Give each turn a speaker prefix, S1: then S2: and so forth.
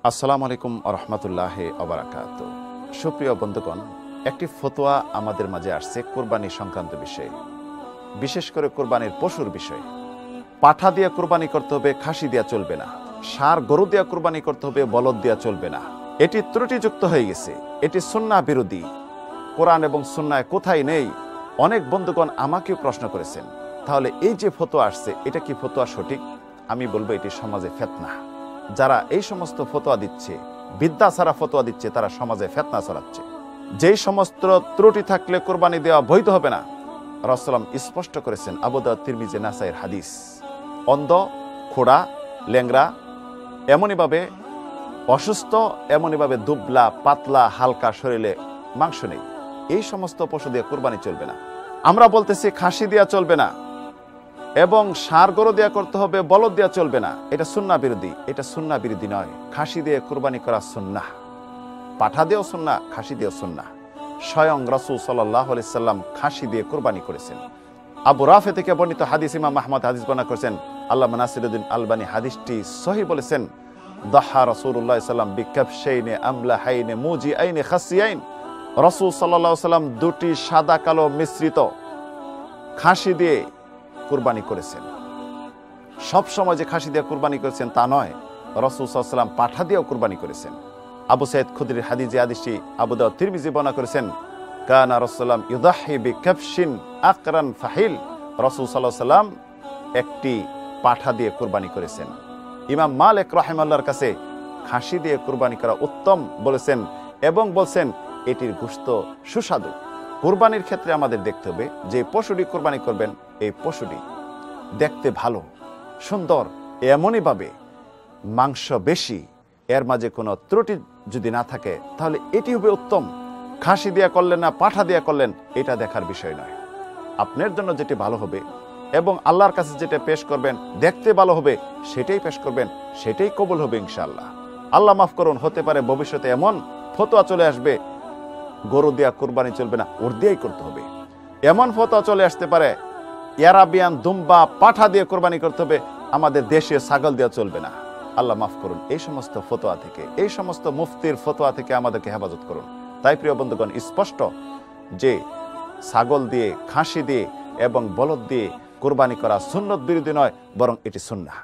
S1: আসসালামু আলাইকুম রহমতুল্লাহ ওবারাকাত। সুপ্রিয় বন্ধুগণ, একটি ফতোয়া আমাদের মাঝে আসছে কোরবানি সংক্রান্ত বিষয়ে, বিশেষ করে কোরবানির পশুর বিষয়ে। পাঠা দিয়ে কোরবানি করতে হবে, খাসি দেওয়া চলবে না। ষাঁড় গরু দেওয়া কোরবানি করতে হবে, বলদ দেওয়া চলবে না। এটি ত্রুটিযুক্ত হয়ে গেছে, এটি সুন্নাহ বিরোধী। কোরআন এবং সুন্নায় কোথায় নেই। অনেক বন্ধুগণ আমাকেও প্রশ্ন করেছেন, তাহলে এই যে ফতোয়া আসছে এটা কি ফতোয়া সঠিক? আমি বলবো এটি সমাজে ফিতনা। যারা এই সমস্ত ফতোয়া দিচ্ছে, বিদ্যা ছাড়া ফতোয়া দিচ্ছে, তারা সমাজে ফিতনা ছড়াচ্ছে। যেই সমস্ত ত্রুটি থাকলে কোরবানি দেওয়া বৈধ হবে না, রাসূলুল্লাহ স্পষ্ট করেছেন। আবু দাউদ, তিরমিজি, নাসাইর হাদিস। অন্ধ, খোড়া, ল্যাংড়া, এমনইভাবে অসুস্থ, এমনইভাবে দুবলা, পাতলা, হালকা, শরীরে মাংস নেই, এই সমস্ত পশু দিয়ে কোরবানি চলবে না। আমরা বলতেছি খাসি দেওয়া চলবে না এবং ষাঁড় গরু দেওয়া করতে হবে, বলদ দেওয়া চলবে না। এটা সুন্নাহ বিরোধী। এটা সুন্নাহ বিরোধী নয়। খাসি দিয়ে কোরবানি করা সুন্নাহ, পাঠা দিয়েও সুন্নাহ, খাসি দিয়েও সুন্নাহ। স্বয়ং রাসূল সাল্লাল্লাহু আলাইহি সাল্লাম খাসি দিয়ে কোরবানি করেছেন। আবু রাফে থেকে বর্ণিত হাদিস, ইমাম আহমদ হাদিস বর্ণনা করেছেন। আল্লামা নাসিরুদ্দিন আলবানী হাদিসটি সহিহ বলেছেন। দাহা রাসূলুল্লাহ সাল্লাল্লাহু আলাইহি ওয়াসাল্লাম বিকাবশাইনি আমলাহাইনি মুজিআইনি খাসিয়াইন। রাসূল সাল্লাল্লাহু আলাইহি ওয়াসাল্লাম দুটি সাদা কালো মিশ্রিত খাসি দিয়ে কুরবানি করেছেন। সব সময় যে খাসি দিয়ে কুরবানি করেছেন তা নয়, রাসূল সাল্লাল্লাহু আলাইহি ওয়াসাল্লাম পাঠা দিয়েও কুরবানি করেছেন। আবু সাঈদ খুদরির হাদিস, যে হাদিসটি আবু দাউদ, তিরমিজি বর্ণনা করেছেন। কানা রাসূলুল্লাহ ইউদাহি বিকাবশিন আকরান ফাহিল। রাসূল সাল্লাল্লাহু আলাইহি ওয়াসাল্লাম একটি পাঠা দিয়ে কুরবানি করেছেন। ইমাম মালিক রাহিমাহুল্লাহর কাছে খাসি দিয়ে কুরবানি করা উত্তম বলেছেন এবং বলছেন এটির গোশত সুস্বাদু। কুরবানির ক্ষেত্রে আমাদের দেখতে হবে যে পশুটি কুরবানি করবেন, এই পশুটি দেখতে ভালো, সুন্দর, এমনইভাবে মাংস বেশি, এর মাঝে কোনো ত্রুটি যদি না থাকে, তাহলে এটি হবে উত্তম। খাসি দিয়া করলেন না পাঠা দিয়া করলেন, এটা দেখার বিষয় নয়। আপনার জন্য যেটি ভালো হবে এবং আল্লাহর কাছে যেটা পেশ করবেন দেখতে ভালো হবে, সেটাই পেশ করবেন, সেটাই কবুল হবে ইনশাআল্লাহ। আল্লাহ মাফ করুন, হতে পারে ভবিষ্যতে এমন ফতোয়া চলে আসবে গরু দিয়া কুরবানি চলবে না, ওর দিয়েই করতে হবে। এমন ফতোয়া চলে আসতে পারে আরাবিয়ান দুম্বা, পাঠা দিয়ে কুরবানি করতে হবে, আমাদের দেশীয় ছাগল দেওয়া চলবে না। আল্লাহ মাফ করুন, এই সমস্ত ফতোয়া থেকে, এই সমস্ত মুফতির ফতোয়া থেকে আমাদেরকে হেফাজত করুন। তাই প্রিয় বন্ধুগণ, স্পষ্ট যে ছাগল দিয়ে, খাসি দিয়ে এবং বলদ দিয়ে কুরবানি করা সুন্নত বিরোধী নয়, বরং এটি সুন্নাহ।